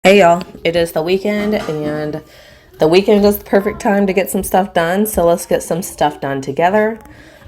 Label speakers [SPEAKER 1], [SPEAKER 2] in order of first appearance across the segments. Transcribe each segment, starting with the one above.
[SPEAKER 1] Hey y'all, it is the weekend and the weekend is the perfect time to get some stuff done. So let's get some stuff done together.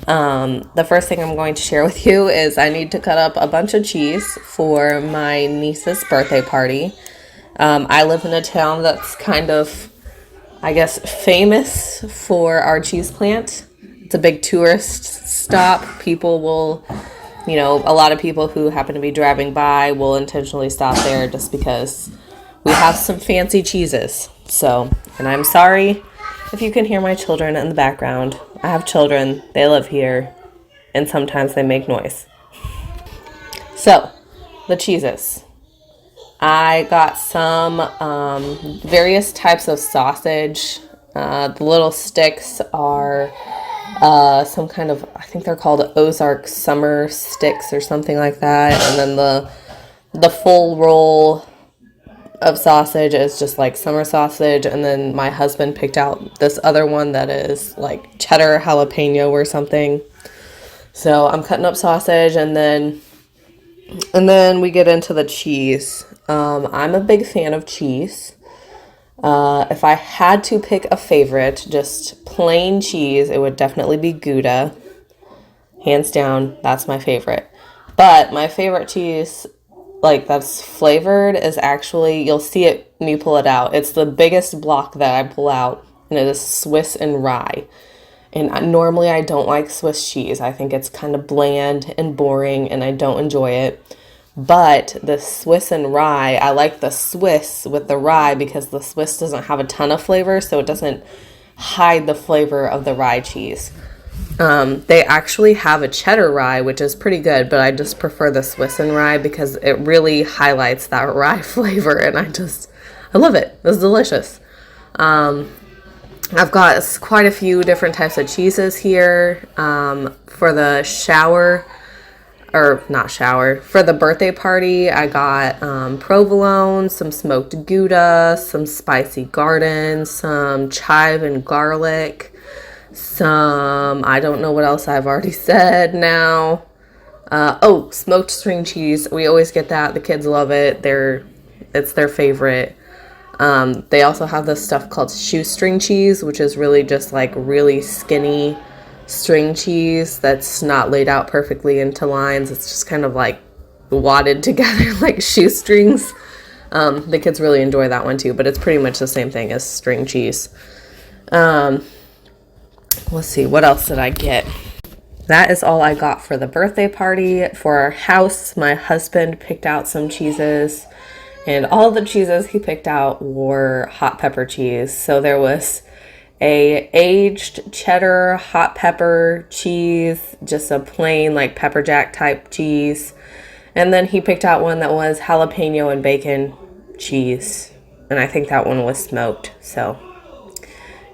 [SPEAKER 1] The first thing I'm going to share with you is I need to cut up a bunch of cheese for my niece's birthday party. I live in a town that's kind of, I guess, famous for our cheese plant. It's a big tourist stop. People will, a lot of people who happen to be driving by will intentionally stop there just because we have some fancy cheeses. So, and I'm sorry if you can hear my children in the background. I have children, they live here, and sometimes they make noise. So, the cheeses. I got some various types of sausage. The little sticks are some kind of, I think they're called Ozark summer sticks or something like that. And then the full roll of sausage is just like summer sausage. And then my husband picked out this other one that is like cheddar jalapeno or something. So I'm cutting up sausage and then we get into the cheese. I'm a big fan of cheese. If I had to pick a favorite, just plain cheese, it would definitely be Gouda. Hands down, that's my favorite. But my favorite cheese, like that's flavored, is actually, you'll see it when you pull it out. It's the biggest block that I pull out, and it is Swiss and rye. And normally I don't like Swiss cheese. I think it's kind of bland and boring, and I don't enjoy it. But the Swiss and rye, I like the Swiss with the rye because the Swiss doesn't have a ton of flavor, so it doesn't hide the flavor of the rye cheese. They actually have a cheddar rye, which is pretty good, but I just prefer the Swiss and rye because it really highlights that rye flavor, and I love it. It's delicious. I've got quite a few different types of cheeses here. For the for the birthday party, I got provolone, some smoked Gouda, some spicy garden, some chive and garlic, some, I don't know what else I've already said now. Smoked string cheese. We always get that. The kids love it. It's their favorite. They also have this stuff called shoestring cheese, which is really just like really skinny string cheese that's not laid out perfectly into lines. It's just kind of like wadded together like shoestrings. The kids really enjoy that one too, but it's pretty much the same thing as string cheese. Let's see, what else did I get? That is all I got for the birthday party. For our house, my husband picked out some cheeses, and all the cheeses he picked out were hot pepper cheese. So there was a aged cheddar hot pepper cheese, just a plain like pepper jack type cheese. And then he picked out one that was jalapeno and bacon cheese. And I think that one was smoked. So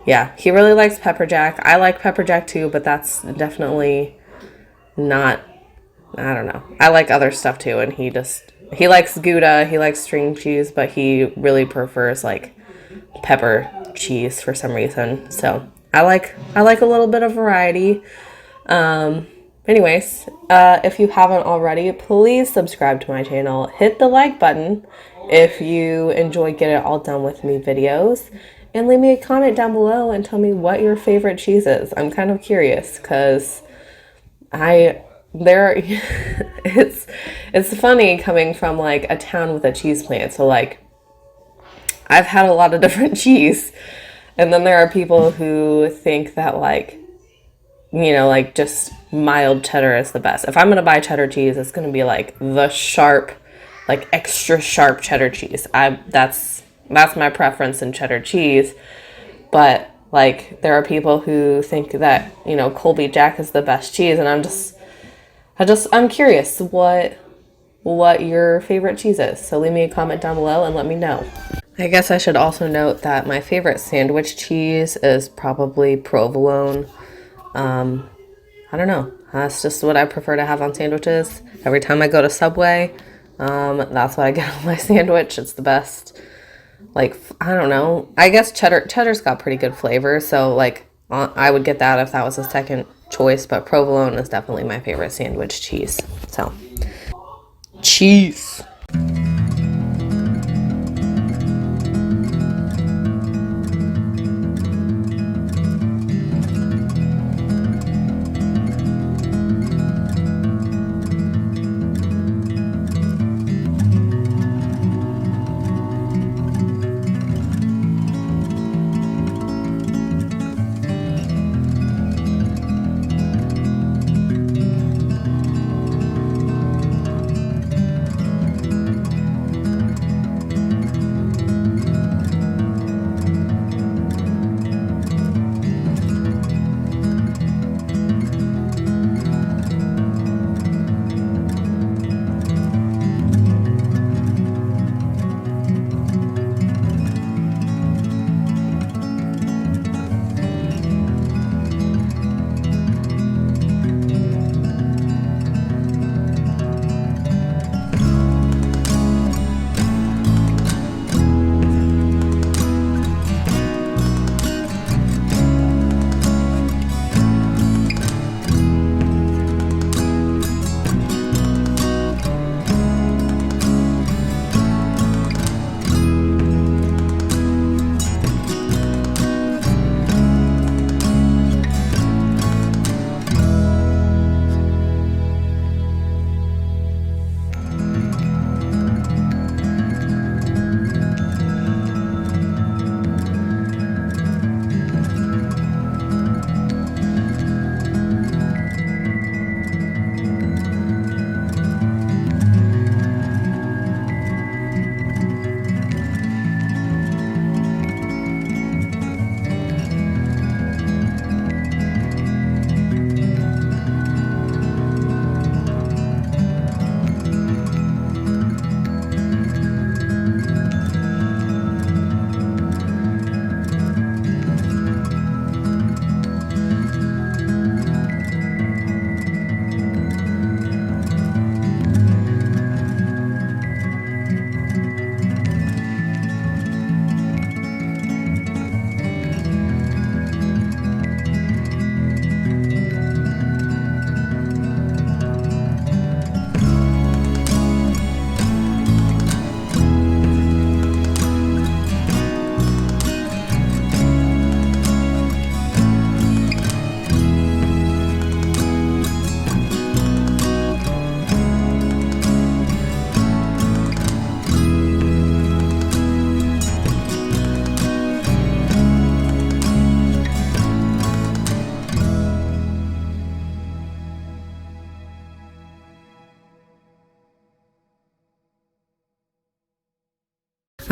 [SPEAKER 1] yeah, he really likes pepper jack. I like pepper jack too, but that's definitely not, I don't know. I like other stuff too, and he likes Gouda, he likes string cheese, but he really prefers like pepper cheese for some reason. So I like a little bit of variety. Anyways, if you haven't already, please subscribe to my channel. Hit the like button if you enjoy Get It All Done With Me videos. And leave me a comment down below and tell me what your favorite cheese is. I'm kind of curious because it's funny coming from like a town with a cheese plant. So like I've had a lot of different cheese, and then there are people who think that like, like just mild cheddar is the best. If I'm going to buy cheddar cheese, it's going to be like the sharp, like extra sharp cheddar cheese. That's my preference in cheddar cheese. But like there are people who think that, Colby Jack is the best cheese, and I'm curious what your favorite cheese is. So leave me a comment down below and let me know. I guess I should also note that my favorite sandwich cheese is probably provolone. I don't know. That's just what I prefer to have on sandwiches. Every time I go to Subway, that's what I get on my sandwich. It's the best. Like, I don't know. I guess cheddar's got pretty good flavor, so like I would get that if that was a second choice, but provolone is definitely my favorite sandwich cheese. So, cheese.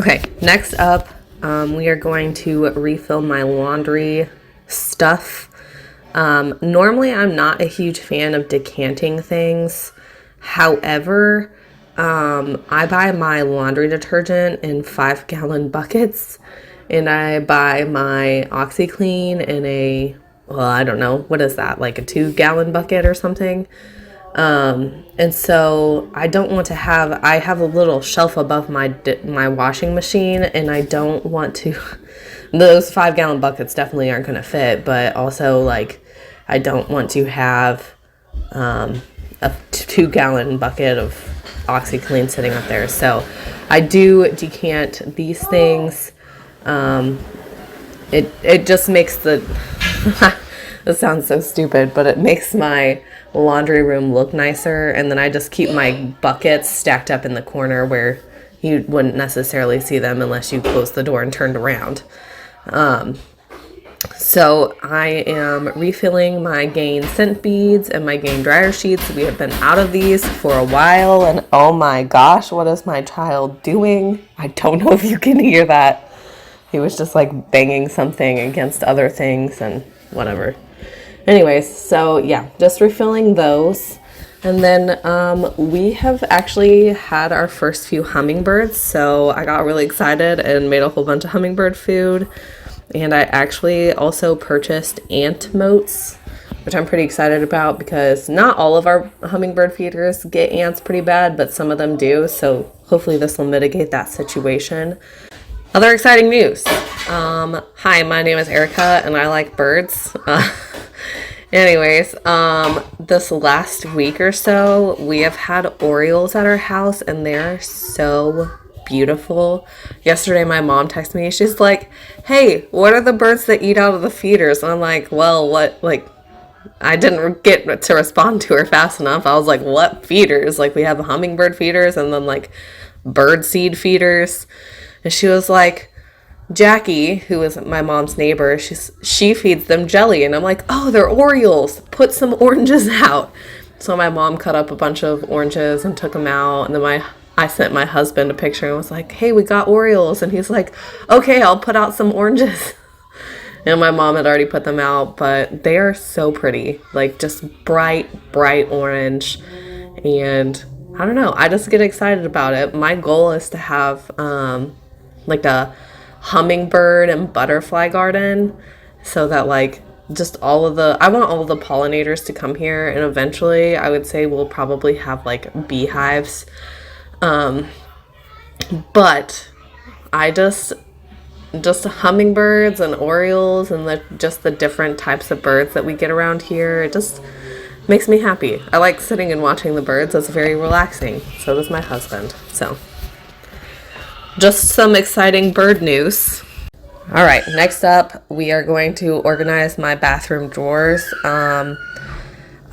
[SPEAKER 1] Okay, next up, we are going to refill my laundry stuff. Normally, I'm not a huge fan of decanting things. However, I buy my laundry detergent in 5-gallon buckets, and I buy my OxiClean in a, well, I don't know, what is that, like a 2-gallon bucket or something? And so I don't want to have, I have a little shelf above my washing machine, and I don't want to, those 5-gallon buckets definitely aren't going to fit, but also like, I don't want to have, a 2-gallon bucket of OxiClean sitting up there. So I do decant these things. It just makes the, this sounds so stupid, but it makes my laundry room look nicer. And then I just keep my buckets stacked up in the corner where you wouldn't necessarily see them unless you closed the door and turned around. So I am refilling my Gain scent beads and my Gain dryer sheets. We have been out of these for a while, and oh my gosh, what is my child doing? I don't know if you can hear that. He was just like banging something against other things and whatever. Anyways, so yeah, just refilling those. And then we have actually had our first few hummingbirds, so I got really excited and made a whole bunch of hummingbird food. And I actually also purchased ant moats, which I'm pretty excited about because not all of our hummingbird feeders get ants pretty bad, but some of them do. So hopefully this will mitigate that situation. Other exciting news. Hi, my name is Erica and I like birds. Anyways, this last week or so, we have had Orioles at our house and they're so beautiful. Yesterday, my mom texted me. She's like, hey, what are the birds that eat out of the feeders? And I'm like, well, what, like, I didn't get to respond to her fast enough. I was like, what feeders? Like, we have hummingbird feeders and then, like, bird seed feeders. And she was like, Jackie, who is my mom's neighbor, she feeds them jelly. And I'm like, oh, they're Orioles. Put some oranges out. So my mom cut up a bunch of oranges and took them out. And then I sent my husband a picture and was like, hey, we got Orioles. And he's like, okay, I'll put out some oranges. And my mom had already put them out, but they are so pretty. Like, just bright orange. And I don't know, I just get excited about it. My goal is to have like a hummingbird and butterfly garden so that like just I want all of the pollinators to come here, and eventually I would say we'll probably have like beehives. But I just hummingbirds and orioles and the different types of birds that we get around here, it just makes me happy. I like sitting and watching the birds. It's very relaxing. So does my husband. So just some exciting bird news. All right, next up, we are going to organize my bathroom drawers.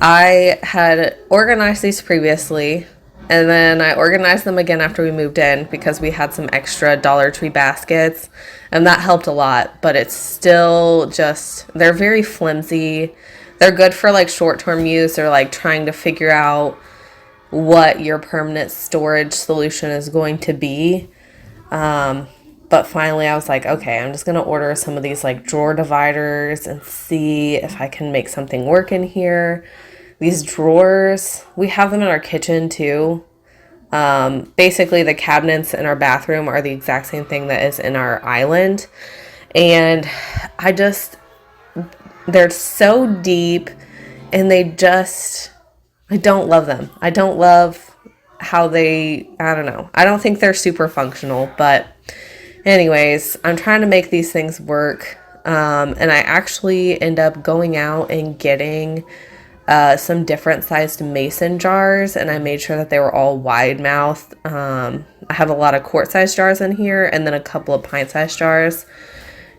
[SPEAKER 1] I had organized these previously, and then I organized them again after we moved in because we had some extra Dollar Tree baskets, and that helped a lot, but it's still they're very flimsy. They're good for like short-term use or like trying to figure out what your permanent storage solution is going to be. But finally I was like, okay, I'm just going to order some of these like drawer dividers and see if I can make something work in here. These drawers, we have them in our kitchen too. Basically the cabinets in our bathroom are the exact same thing that is in our island. And they're so deep and I don't love them. I don't love how I don't know. I don't think they're super functional, but anyways, I'm trying to make these things work. And I actually end up going out and getting some different sized mason jars, and I made sure that they were all wide mouthed. I have a lot of quart sized jars in here and then a couple of pint sized jars.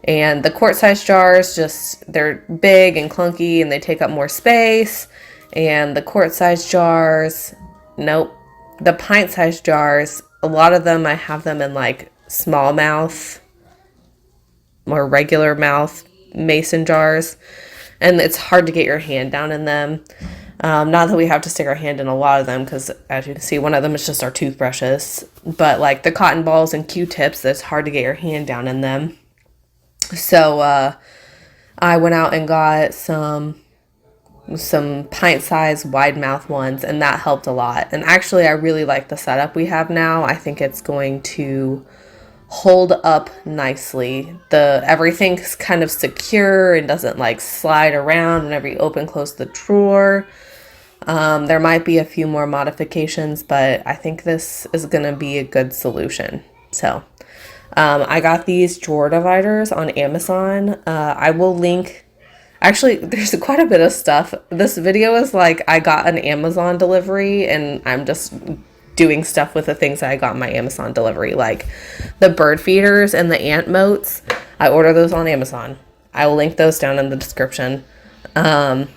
[SPEAKER 1] And the quart sized jars, they're big and clunky and they take up more space. And the quart sized jars, nope. The pint sized jars, a lot of them, I have them in like small mouth or regular mouth mason jars. And it's hard to get your hand down in them. Not that we have to stick our hand in a lot of them, because as you can see, one of them is just our toothbrushes. But like the cotton balls and Q-tips, it's hard to get your hand down in them. So I went out and got some pint-sized wide mouth ones, and that helped a lot. And actually, I really like the setup we have now. I think it's going to hold up nicely. Everything's kind of secure and doesn't like slide around whenever you open close the drawer. There might be a few more modifications, but I think this is going to be a good solution. So I got these drawer dividers on Amazon. I will link. Actually, there's quite a bit of stuff. This video is like I got an Amazon delivery, and I'm just doing stuff with the things that I got in my Amazon delivery, like the bird feeders and the ant moats. I order those on Amazon. I will link those down in the description. And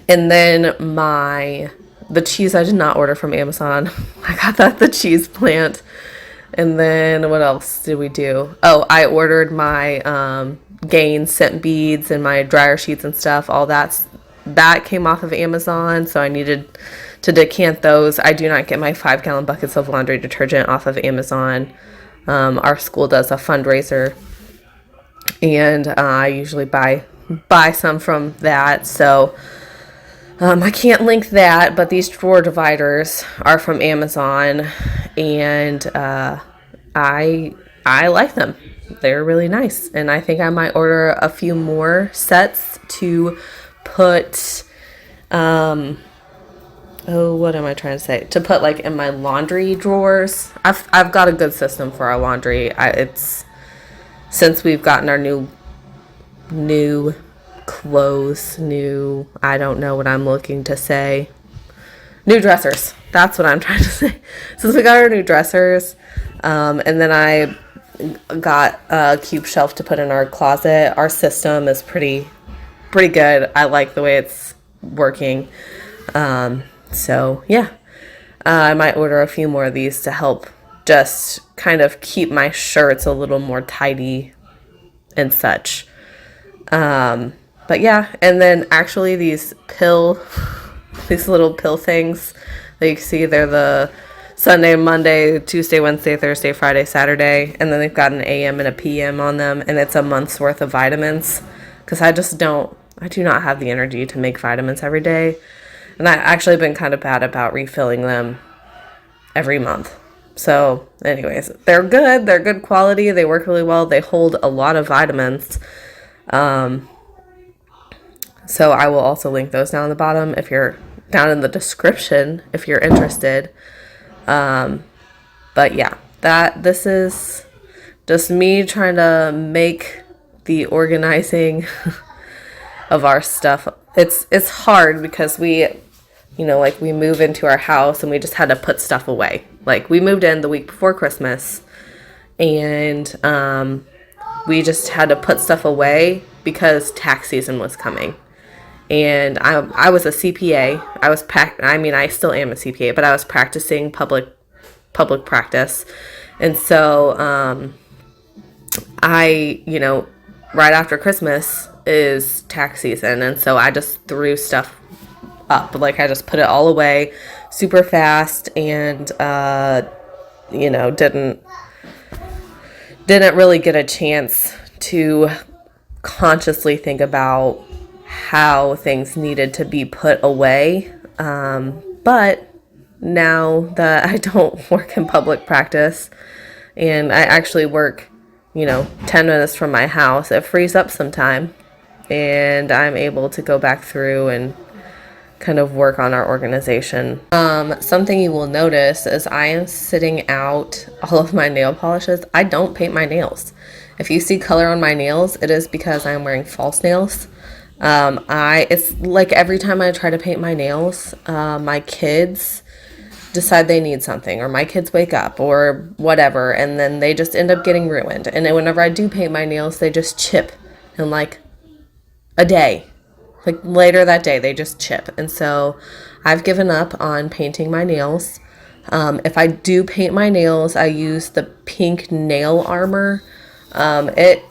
[SPEAKER 1] then the cheese I did not order from Amazon. I got that the cheese plant. And then what else did we do? Oh, I ordered my Gain scent beads and my dryer sheets and stuff. All that came off of Amazon, so I needed to decant those. I do not get my 5-gallon buckets of laundry detergent off of Amazon. Our school does a fundraiser, and I usually buy some from that. So I can't link that, but these drawer dividers are from Amazon, and I like them. They're really nice, and I think I might order a few more sets to put what am I trying to say? To put like in my laundry drawers. I've got a good system for our laundry. It's since we've gotten our new clothes, I don't know what I'm looking to say. New dressers. That's what I'm trying to say. Since we got our new dressers, and then I got a cube shelf to put in our closet. Our system is pretty good. I like the way it's working. So yeah, I might order a few more of these to help just kind of keep my shirts a little more tidy and such. But yeah, and then actually these little pill things that you can see, they're the Sunday, Monday, Tuesday, Wednesday, Thursday, Friday, Saturday, and then they've got an AM and a PM on them, and it's a month's worth of vitamins, because I do not have the energy to make vitamins every day. And I've actually been kind of bad about refilling them every month. So anyways, they're good. They're good quality. They work really well. They hold a lot of vitamins. So I will also link those down in the bottom if you're down in the description if you're interested. But yeah, this is just me trying to make the organizing of our stuff. It's hard because we move into our house and we just had to put stuff away. Like we moved in the week before Christmas, and we just had to put stuff away because tax season was coming. And I was a CPA. I still am a CPA, but I was practicing public practice. And so right after Christmas is tax season, and so I just threw stuff up. Like I just put it all away super fast, and didn't really get a chance to consciously think about how things needed to be put away. But now that I don't work in public practice and I actually work 10 minutes from my house, it frees up some time, and I'm able to go back through and kind of work on our organization. Something you will notice is I am sitting out all of my nail polishes. I don't paint my nails. If you see color on my nails, it is because I'm wearing false nails. It's like every time I try to paint my nails, my kids decide they need something, or my kids wake up or whatever, and then they just end up getting ruined. And then whenever I do paint my nails, they just chip in like a day. Like later that day, they just chip. And so I've given up on painting my nails. If I do paint my nails, I use the pink nail armor. It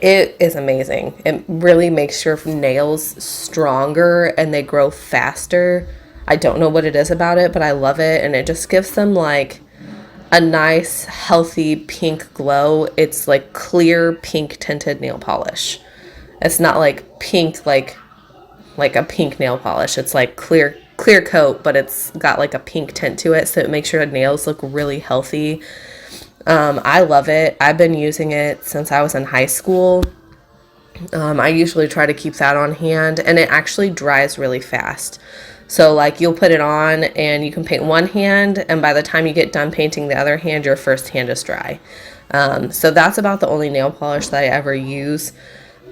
[SPEAKER 1] It is amazing. It really makes your nails stronger and they grow faster. I don't know what it is about it, but I love it. And it just gives them like a nice, healthy pink glow. It's like clear pink tinted nail polish. It's not like pink, like a pink nail polish. It's like clear coat, but it's got like a pink tint to it. So it makes your nails look really healthy. I love it. I've been using it since I was in high school. I usually try to keep that on hand, and it actually dries really fast. So like you'll put it on and you can paint one hand, and by the time you get done painting the other hand, your first hand is dry. So that's about the only nail polish that I ever use.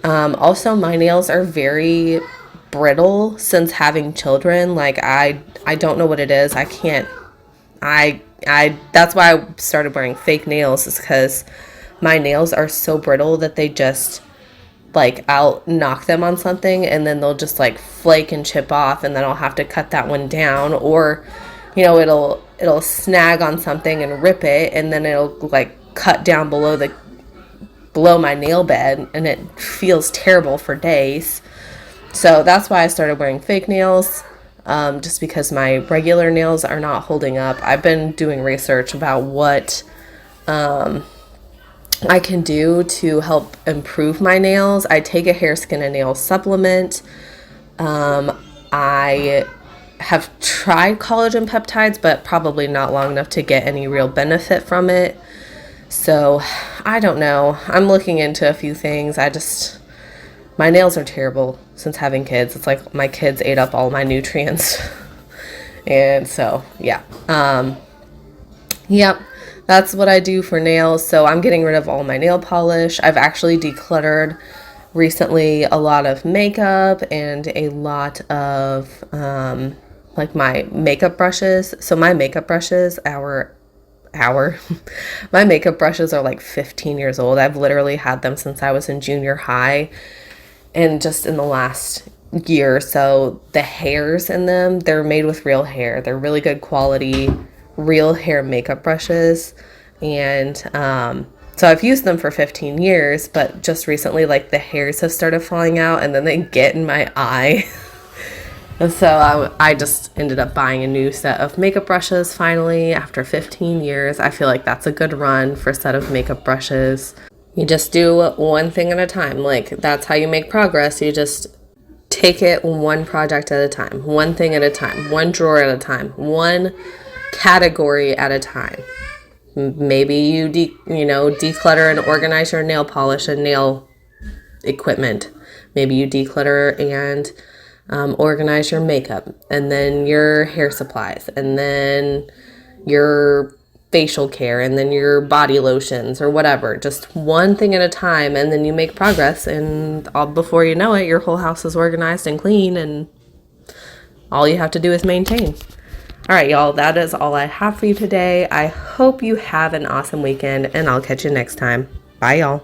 [SPEAKER 1] Also, my nails are very brittle since having children. Like I don't know what it is. That's why I started wearing fake nails, is because my nails are so brittle that they just, like, I'll knock them on something and then they'll just like flake and chip off, and then I'll have to cut that one down, or it'll snag on something and rip it, and then it'll like cut down below my nail bed, and it feels terrible for days. So that's why I started wearing fake nails. Just because my regular nails are not holding up. I've been doing research about what I can do to help improve my nails. I take a hair, skin, and nail supplement. I have tried collagen peptides, but probably not long enough to get any real benefit from it. So I don't know. I'm looking into a few things. My nails are terrible since having kids. It's like my kids ate up all my nutrients. And so, yeah. Yep, that's what I do for nails. So I'm getting rid of all my nail polish. I've actually decluttered recently a lot of makeup and a lot of like my makeup brushes. So my makeup brushes, my makeup brushes are like 15 years old. I've literally had them since I was in junior high. And just in the last year or so, the hairs in them, they're made with real hair. They're really good quality, real hair makeup brushes. And so I've used them for 15 years, but just recently, like, the hairs have started falling out, and then they get in my eye. And so I just ended up buying a new set of makeup brushes finally after 15 years. I feel like that's a good run for a set of makeup brushes. You just do one thing at a time. Like, that's how you make progress. You just take it one project at a time, one thing at a time, one drawer at a time, one category at a time. Maybe you declutter and organize your nail polish and nail equipment. Maybe you declutter and organize your makeup, and then your hair supplies, and then your facial care, and then your body lotions or whatever. Just one thing at a time, and then you make progress, and before you know it, your whole house is organized and clean, and all you have to do is maintain. All right, y'all, that is all I have for you today. I hope you have an awesome weekend, and I'll catch you next time. Bye, y'all.